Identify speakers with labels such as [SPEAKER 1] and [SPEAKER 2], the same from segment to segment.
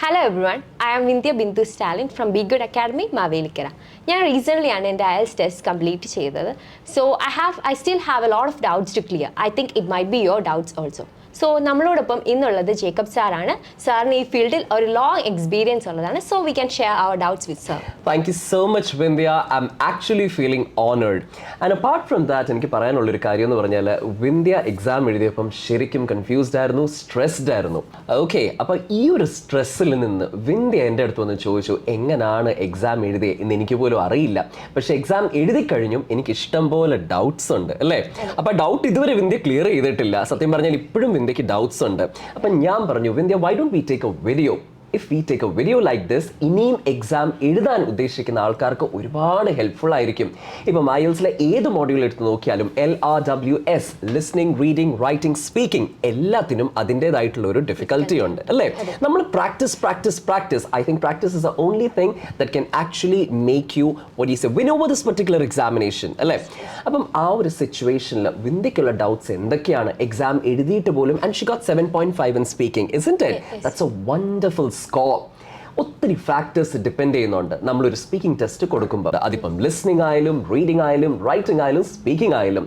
[SPEAKER 1] Hello everyone, I am Vindhya Bindu Stalin from B-GHUD Academy, Mavelikara. I recently did an IELTS test complete. So I still have a lot of doubts to clear. I think it might be your doubts also. So നമ്മളോടൊപ്പം ഇന്നുള്ളത് Jacob സാറാണ്. സാറിന് ഈ ഫീൽഡിൽ ഒരു long experience ഉള്ളതാണ്. So we can share our doubts with sir.
[SPEAKER 2] Thank you so much, Vindhya. I'm actually feeling honored. And apart from that, എനിക്ക് പറയാനുള്ളൊരു കാര്യം എന്ന് പറഞ്ഞാൽ വിന്ധ്യ എക്സാം എഴുതിയപ്പം ശരിക്കും കൺഫ്യൂസ്ഡ് ആയിരുന്നു, സ്ട്രെസ്ഡ് ആയിരുന്നു. ഓക്കെ, അപ്പോൾ ഈ ഒരു സ്ട്രെസ്സിൽ നിന്ന് വിന്ധ്യ എൻ്റെ അടുത്ത് വന്ന് ചോദിച്ചു എങ്ങനെയാണ് എക്സാം എഴുതിയത് എന്ന് എനിക്ക് പോലും അറിയില്ല. പക്ഷേ എക്സാം എഴുതി കഴിഞ്ഞും എനിക്ക് ഇഷ്ടം പോലെ ഡൗട്ട്സ് ഉണ്ട് അല്ലേ? അപ്പോൾ ഡൗട്ട് ഇതുവരെ വിന്ധ്യ ക്ലിയർ ചെയ്തിട്ടില്ല. സത്യം പറഞ്ഞാൽ ഇപ്പോഴും വിന്ധ്യക്ക് ഡൗട്ട്സ് ഉണ്ട്. അപ്പം ഞാൻ പറഞ്ഞു Vindhya, why don't we take a video? If we take a video like this, ഇനിയും എക്സാം എഴുതാൻ ഉദ്ദേശിക്കുന്ന ആൾക്കാർക്ക് ഒരുപാട് ഹെൽപ്ഫുൾ ആയിരിക്കും. ഇപ്പം IELTSലെ ഏത് മോഡ്യൂൾ എടുത്ത് നോക്കിയാലും LRWS, listening, reading, writing, speaking എല്ലാത്തിനും അതിൻ്റെതായിട്ടുള്ള ഒരു ഡിഫിക്കൽട്ടി ഉണ്ട് അല്ലേ? നമ്മൾ practice. I think practice is the only thing that can actually make you win over this particular examination അല്ലേ? അപ്പം ആ ഒരു സിറ്റുവേഷനിൽ വിന്ധ്യക്കുള്ള ഡൗട്ട്സ് എന്തൊക്കെയാണ്? എക്സാം എഴുതിയിട്ട് പോലും and she got 7.5 in speaking, isn't it? That's a wonderful score. ഒത്തിരി factors depend ചെയ്യുന്നുണ്ട് നമ്മളൊരു സ്പീക്കിംഗ് ടെസ്റ്റ് കൊടുക്കുമ്പോൾ. അതിപ്പം ലിസ്ണിംഗ് ആയാലും, റീഡിംഗ് ആയാലും, റൈറ്റിംഗ് ആയാലും, സ്പീക്കിംഗ് ആയാലും.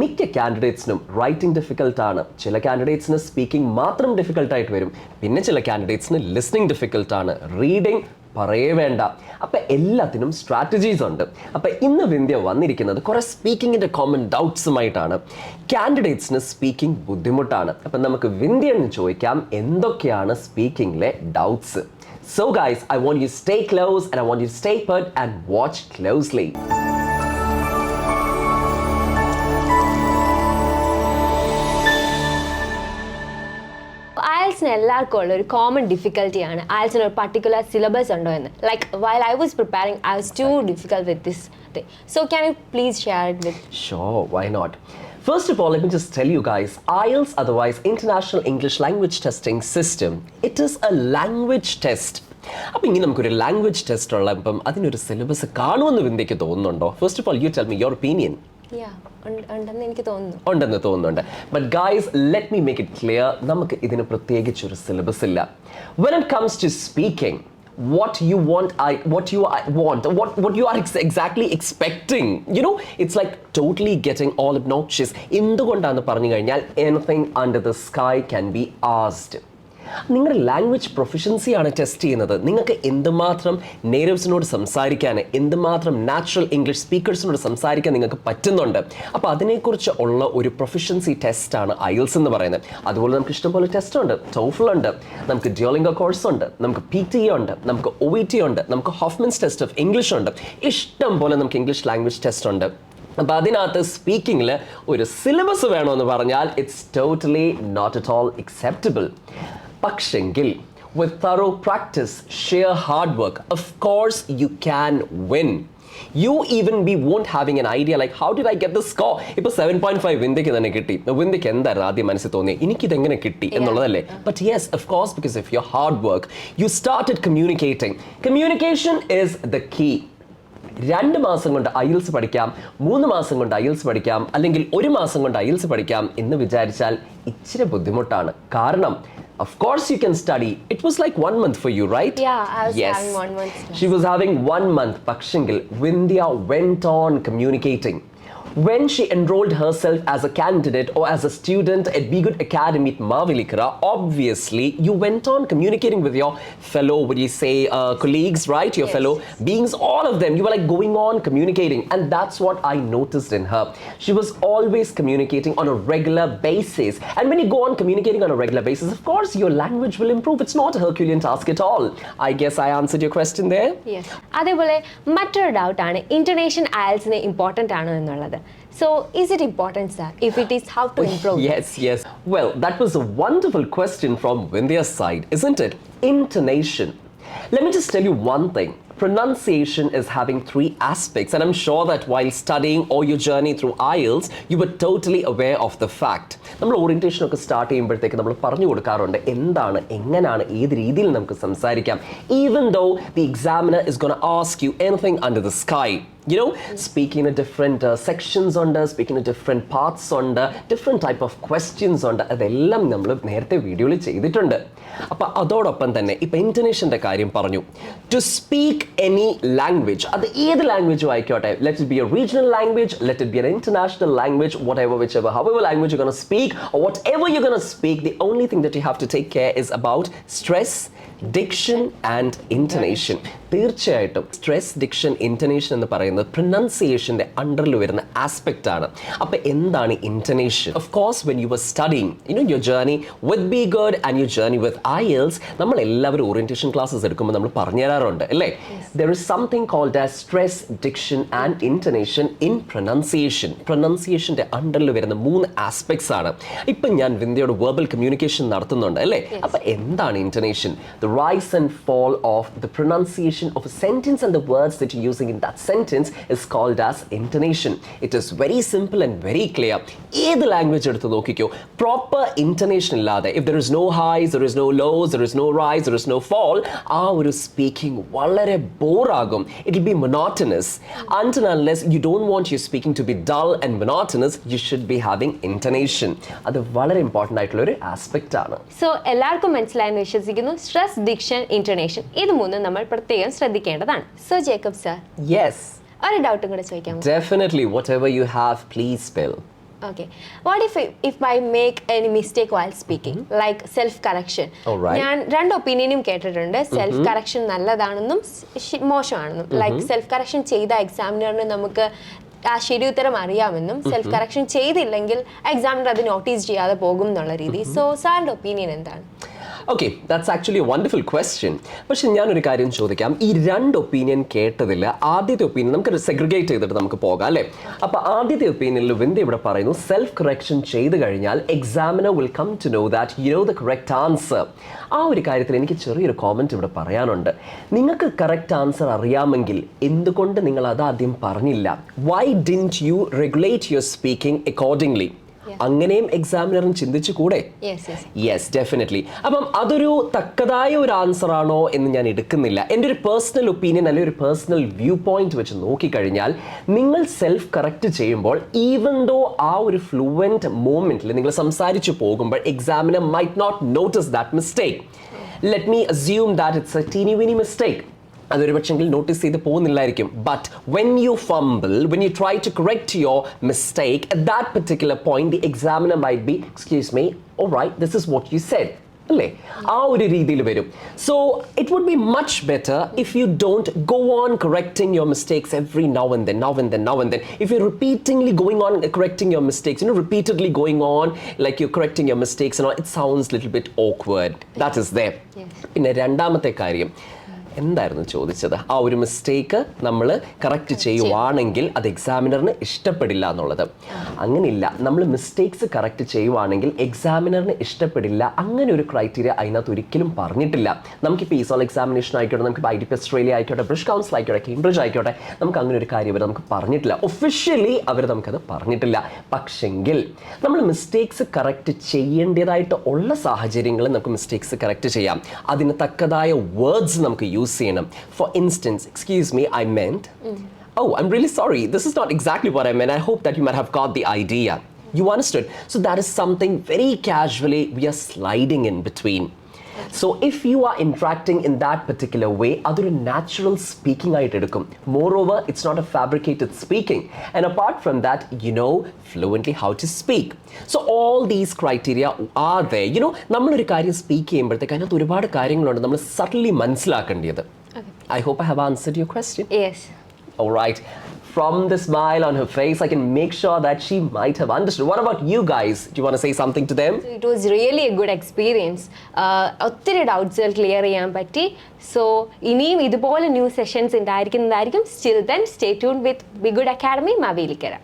[SPEAKER 2] മിക്ക കാൻഡിഡേറ്റ്സിനും റൈറ്റിംഗ് ഡിഫിക്കൽട്ടാണ്, ചില കാൻഡിഡേറ്റ്സിന് സ്പീക്കിംഗ് മാത്രം ഡിഫിക്കൽട്ടായിട്ട് വരും, പിന്നെ ചില കാൻഡിഡേറ്റ്സിന് ലിസ്ണിംഗ് ഡിഫിക്കൽട്ടാണ്, റീഡിംഗ് പറയേ വേണ്ട. അപ്പം എല്ലാത്തിനും സ്ട്രാറ്റജീസ് ഉണ്ട്. അപ്പം ഇന്ന് വിന്ധ്യ വന്നിരിക്കുന്നത് കുറേ സ്പീക്കിങ്ങിൻ്റെ കോമൺ ഡൗട്ട്സുമായിട്ടാണ്. കാൻഡിഡേറ്റ്സിന് സ്പീക്കിംഗ് ബുദ്ധിമുട്ടാണ്. അപ്പം നമുക്ക് വിന്ധ്യന്ന് ചോദിക്കാം എന്തൊക്കെയാണ് സ്പീക്കിങ്ങിലെ doubts. So guys, I want you to stay close and I want you to stay put and watch closely.
[SPEAKER 1] IELTSന് എല്ലാവർക്കും ഉള്ള ഒരു കോമൺ ഡിഫിക്കൽട്ടിയാണ് IELTSന് ഒരു പർട്ടിക്കുലർ സിലബസ് ഉണ്ടോ എന്ന്. Like while I was preparing, I was too difficult with this thing. So can you please share it with?
[SPEAKER 2] Sure, why not? First of all, let me just tell you guys, IELTS, otherwise International English Language Testing System, it is a language test. അപ്പം ഇനി നമുക്കൊരു language test ഉള്ളപ്പം അതിനൊരു syllabus കാണുമെന്ന് വിന്ധ്യയ്ക്ക് തോന്നുന്നുണ്ടോ? First of all you tell me your opinion.
[SPEAKER 1] ഉണ്ടെന്ന് എനിക്ക് തോന്നുന്നു.
[SPEAKER 2] ഉണ്ടെന്ന് തോന്നുന്നുണ്ട്. But guys, let me make it clear, നമുക്ക് ഇതിന് പ്രത്യേകിച്ചൊരു സിലബസ് ഇല്ല. When it comes to speaking, what you are exactly expecting, you know, it's like totally getting all obnoxious. എന്തുകൊണ്ടാണെന്ന് പറഞ്ഞു കഴിഞ്ഞാൽ anything under the sky can be asked. നിങ്ങളുടെ language പ്രൊഫിഷ്യൻസിയാണ് test ചെയ്യുന്നത്. നിങ്ങൾക്ക് എന്തുമാത്രം നേറ്റീവ്സിനോട് സംസാരിക്കാൻ, എന്തുമാത്രം നാച്ചുറൽ ഇംഗ്ലീഷ് സ്പീക്കേഴ്സിനോട് സംസാരിക്കാൻ നിങ്ങൾക്ക് പറ്റുന്നുണ്ട്. അപ്പോൾ അതിനെക്കുറിച്ച് ഉള്ള ഒരു പ്രൊഫിഷ്യൻസി ടെസ്റ്റാണ് IELTS എന്ന് പറയുന്നത്. അതുപോലെ നമുക്ക് ഇഷ്ടംപോലെ ടെസ്റ്റ് ഉണ്ട്. TOEFL ഉണ്ട്, നമുക്ക് ഡ്യുവലിംഗോ കോഴ്സ് ഉണ്ട്, നമുക്ക് PT ഉണ്ട്, നമുക്ക് OET ഉണ്ട്, നമുക്ക് ഹോഫ്മൻസ് ടെസ്റ്റ് ഓഫ് ഇംഗ്ലീഷ് ഉണ്ട്, ഇഷ്ടം പോലെ നമുക്ക് ഇംഗ്ലീഷ് ലാംഗ്വേജ് ടെസ്റ്റ് ഉണ്ട്. അപ്പോൾ അതിനകത്ത് സ്പീക്കിങ്ങിൽ ഒരു സിലബസ് വേണമെന്ന് പറഞ്ഞാൽ it's totally not at all acceptable. പക്ഷെങ്കിൽ with thorough practice, sheer hard work, of course you can win. You even won't having an idea like how did I get the score? ഇപ്പോൾ 7.5 വിന്ധ്യയ്ക്ക് തന്നെ കിട്ടി. വിന്ധ്യയ്ക്ക് എന്തായിരുന്നു ആദ്യം മനസ്സിൽ തോന്നിയത്, എനിക്കിതെങ്ങനെ കിട്ടി എന്നുള്ളതല്ലേ? But yes, of course, because of your hard work, you started communicating. Communication is the key. 2 മാസം കൊണ്ട് IELTS പഠിക്കാം, 3 മാസം കൊണ്ട് IELTS പഠിക്കാം, അല്ലെങ്കിൽ 1 മാസം കൊണ്ട് IELTS പഠിക്കാം എന്ന് വിചാരിച്ചാൽ ഇച്ചിരി ബുദ്ധിമുട്ടാണ്. കാരണം of course you can study. It was like 1 month for you, right?
[SPEAKER 1] Yeah, I was having 1 month.
[SPEAKER 2] She was having 1 month. പക്ഷെങ്കിൽ Vindhya went on communicating. When she enrolled herself as a candidate or as a student at B-GHUD Academy at Mavelikara, obviously you went on communicating with your fellow, colleagues, right? Your fellow beings, all of them. You were like going on communicating, and that's what I noticed in her. She was always communicating on a regular basis. And when you go on communicating on a regular basis, of course your language will improve. It's not a Herculean task at all. I guess I answered your question there.
[SPEAKER 1] Yes. അതേപോലെ മറ്റൊരു ഡൗട്ടാണ് ഇന്റർനേഷൻ IELTSന് important ആണോ എന്നുള്ളത്. So, is it important, sir? If it is, how to improve?
[SPEAKER 2] Yes. Well, that was a wonderful question from Vindhya's side, isn't it? Intonation. Let me just tell you one thing. Pronunciation is having 3 aspects, and I'm sure that while studying or your journey through IELTS, you were totally aware of the fact. നമ്മൾ orientation ഒക്കെ start ചെയ്യുമ്പോഴത്തേക്ക് നമ്മൾ പറഞ്ഞു കൊടുക്കാറുണ്ട് എന്താണ്, എങ്ങനെയാണ്, ഏത് രീതിയിൽ നമുക്ക് സംസാരിക്കാം. Even though the examiner is going to ask you anything under the sky, speaking in different sections ഉണ്ട്, speaking in different parts ഉണ്ട്, different type of questions ഉണ്ട്. അതെല്ലാം നമ്മൾ നേരത്തെ വീഡിയോയിൽ ചെയ്തിട്ടുണ്ട്. അപ്പോൾ അതോടൊപ്പം തന്നെ ഇപ്പോൾ ഇൻ്റർനേഷൻ്റെ കാര്യം പറഞ്ഞു. ടു സ്പീക്ക് എനി ലാംഗ്വേജ്, അത് ഏത് ലാംഗ്വേജും ആയിക്കോട്ടെ, let it be A regional language, let it be N international language, however language you're going to speak or whatever you're going to speak, the only thing that you have to take care is about stress, diction and intonation. തീർച്ചയായിട്ടും stress, diction, intonation എന്ന് പറയുന്നത് പ്രൊനൗൺസിയേഷൻ്റെ അണ്ടറിൽ വരുന്ന aspect ആണ്. അപ്പോൾ എന്താണ് intonation? Of course when you were studying your journey with be good and your journey with IELTS, നമ്മൾ എല്ലാവരും ഓറിയന്റേഷൻ ക്ലാസ്സസ് എടുക്കുമ്പോൾ നമ്മൾ പറഞ്ഞു തരാറുണ്ട് അല്ലേ? There is something called as stress, diction and intonation in pronunciation. പ്രൊനൗൺസിയേഷൻ്റെ അണ്ടറിൽ വരുന്ന 3 ആസ്പെക്ട്സ് ആണ്. ഇപ്പം ഞാൻ വിന്ധ്യയോട് വെർബൽ കമ്മ്യൂണിക്കേഷൻ നടത്തുന്നുണ്ട് അല്ലേ? അപ്പോൾ എന്താണ് ഇൻറ്റനേഷൻ? The rise and fall of the pronunciation of a sentence and the words that you're using in that sentence is called as intonation. It is very simple and very clear. ഏത് language എടുത്ത് നോക്കിക്കോ, proper ഇൻറ്റനേഷൻ ഇല്ലാതെ, if there is no highs, there is no lows, there is no rise, there is no fall, ആ ഒരു speaking വളരെ ബോറാകും. It will be monotonous. Until unless you don't want your speaking to be dull and monotonous, you should be having intonation. അത് വളരെ important ആയിട്ടുള്ള ഒരു aspect ആണ്.
[SPEAKER 1] So എല്ലാവർക്കും മനസ്സിലായെന്ന് വിശ്വസിക്കുന്നു. സ്ട്രെസ്, ഡിക്ഷൻ, ഇൻറ്റോണേഷൻ, ഇത് 3 നമ്മൾ പ്രത്യേകം ശ്രദ്ധിക്കേണ്ടതാണ്. സോ ജേക്കബ് സർ,
[SPEAKER 2] യെസ്,
[SPEAKER 1] ഒരു ഡൗട്ടും കൂടെ ചോദിക്കാമോ?
[SPEAKER 2] Definitely, whatever you have, please spill.
[SPEAKER 1] Okay. What if I make any mistake while speaking, like self correction?
[SPEAKER 2] Alright.
[SPEAKER 1] ഞാൻ 2 ഒപ്പീനിയനും കേട്ടിട്ടുണ്ട്. സെൽഫ് കറക്ഷൻ നല്ലതാണെന്നും മോശമാണെന്നും. ലൈക്ക് സെൽഫ് കറക്ഷൻ ചെയ്ത എക്സാമിനറിന് നമുക്ക് ആ ശരി ഉത്തരം അറിയാമെന്നും, സെൽഫ് കറക്ഷൻ ചെയ്തില്ലെങ്കിൽ എക്സാമിനർ അത് നോട്ടീസ് ചെയ്യാതെ പോകും എന്നുള്ള രീതി. സോ സാറിൻ്റെ ഒപ്പീനിയൻ എന്താണ്?
[SPEAKER 2] Okay, that's actually a wonderful question. പക്ഷെ ഞാനൊരു കാര്യം ചോദിക്കാം. ഈ 2 ഒപ്പീനിയൻ കേട്ടതിൽ ആദ്യത്തെ ഒപ്പീനിയൻ നമുക്ക് സെഗ്രിഗേറ്റ് ചെയ്തിട്ട് നമുക്ക് പോകാം അല്ലേ? അപ്പോൾ ആദ്യത്തെ ഒപ്പീനിയനിൽ വിന്ധ്യ ഇവിടെ പറയുന്നു, സെൽഫ് കറക്ഷൻ ചെയ്ത് കഴിഞ്ഞാൽ examiner will come to know that you know the correct answer. ആ ഒരു കാര്യത്തിൽ എനിക്ക് ചെറിയൊരു കോമൻറ്റ് ഇവിടെ പറയാനുണ്ട്. നിങ്ങൾക്ക് കറക്റ്റ് ആൻസർ അറിയാമെങ്കിൽ എന്തുകൊണ്ട് നിങ്ങൾ അത് ആദ്യം പറഞ്ഞില്ല? Why didn't you regulate your speaking accordingly? അങ്ങനെയും എക്സാമിനറും ചിന്തിച്ചു കൂടെ? Yes, definitely. അപ്പം അതൊരു തക്കതായ ഒരു ആൻസർ ആണോ എന്ന് ഞാൻ എടുക്കുന്നില്ല. എൻ്റെ ഒരു പേഴ്സണൽ ഒപ്പീനിയൻ അല്ലെങ്കിൽ ഒരു പേഴ്സണൽ വ്യൂ പോയിന്റ് വെച്ച് നോക്കിക്കഴിഞ്ഞാൽ, നിങ്ങൾ സെൽഫ് കറക്റ്റ് ചെയ്യുമ്പോൾ ഈവൻ ദോ ആ ഒരു ഫ്ലുവൻറ്റ് മൂമെന്റിൽ നിങ്ങൾ സംസാരിച്ചു പോകുമ്പോൾ examiner might not notice that mistake. Let me assume that it's a teeny weeny mistake. അതൊരു പക്ഷെങ്കിൽ നോട്ടീസ് ചെയ്ത് പോകുന്നില്ലായിരിക്കും. But when you fumble, when you try to correct your mistake, at that particular point the examiner might be, excuse me, alright, this is what you said അല്ലേ? ആ ഒരു രീതിയിൽ വരും. So it would be much better if you don't go on correcting your mistakes every now and then. If you're repeatedly going on correcting your mistakes, repeatedly going on like you're correcting your mistakes and all, it sounds a little bit awkward. That is there. പിന്നെ രണ്ടാമത്തെ കാര്യം എന്തായിരുന്നു ചോദിച്ചത്? ആ ഒരു mistake നമ്മൾ correct ചെയ്യുവാണെങ്കിൽ അത് എക്സാമിനറിന് ഇഷ്ടപ്പെടില്ല എന്നുള്ളത്. അങ്ങനെയില്ല, നമ്മൾ മിസ്റ്റേക്സ് കറക്റ്റ് ചെയ്യുവാണെങ്കിൽ എക്സാമിനറിന് ഇഷ്ടപ്പെടില്ല, അങ്ങനെ ഒരു ക്രൈറ്റീരിയ അതിനകത്ത് ഒരിക്കലും പറഞ്ഞിട്ടില്ല. നമുക്കിപ്പോൾ ഈസോൾ എക്സാമിനേഷൻ ആയിക്കോട്ടെ, നമുക്ക് IDP ഓസ്ട്രേലിയ ആയിക്കോട്ടെ, ബ്രിഷ് കൗൺസിൽ ആയിക്കോട്ടെ, കേംബ്രിഡ്ജ് ആയിക്കോട്ടെ, നമുക്ക് അങ്ങനെ ഒരു കാര്യം അവർ നമുക്ക് പറഞ്ഞിട്ടില്ല. ഒഫീഷ്യലി അവർ നമുക്കത് പറഞ്ഞിട്ടില്ല. പക്ഷെങ്കിൽ നമ്മൾ മിസ്റ്റേക്സ് കറക്റ്റ് ചെയ്യേണ്ടതായിട്ട് ഉള്ള സാഹചര്യങ്ങളിൽ നമുക്ക് മിസ്റ്റേക്സ് കറക്റ്റ് ചെയ്യാം. അതിന് തക്കതായ വേർഡ്സ് നമുക്ക് യൂസ് ചെയ്യണം. For instance, excuse me, I meant, oh, I'm really sorry, this is not exactly what I meant. I hope that you might have got the idea. You understood? So that is something very casually we are sliding in between. So if you are interacting in that particular way, adur natural speaking aayittu edukkum. Moreover, it's not a fabricated speaking. And apart from that, you know fluently how to speak. So all these criteria are there. നമ്മൾ ഒരു കാര്യം speak ചെയ്യുമ്പോഴത്തേക്ക് അതിനകത്ത് ഒരുപാട് കാര്യങ്ങളുണ്ട് നമ്മൾ suddenly മനസ്സിലാക്കേണ്ടത്. I hope I have answered your question.
[SPEAKER 1] Yes.
[SPEAKER 2] All right. From the smile on her face, I can make sure that she might have understood. What about you guys? Do you want to say something to them?
[SPEAKER 1] It was really a good experience. ഒത്തിരി ഡൗട്ട്സുകൾ clear ചെയ്യാൻ പറ്റി. So ഇനിയും ഇതുപോലെ new sessions ഉണ്ടായിരിക്കുന്നതായിരിക്കും. Still then, stay tuned with B-GHUD Academy, Mavelikara.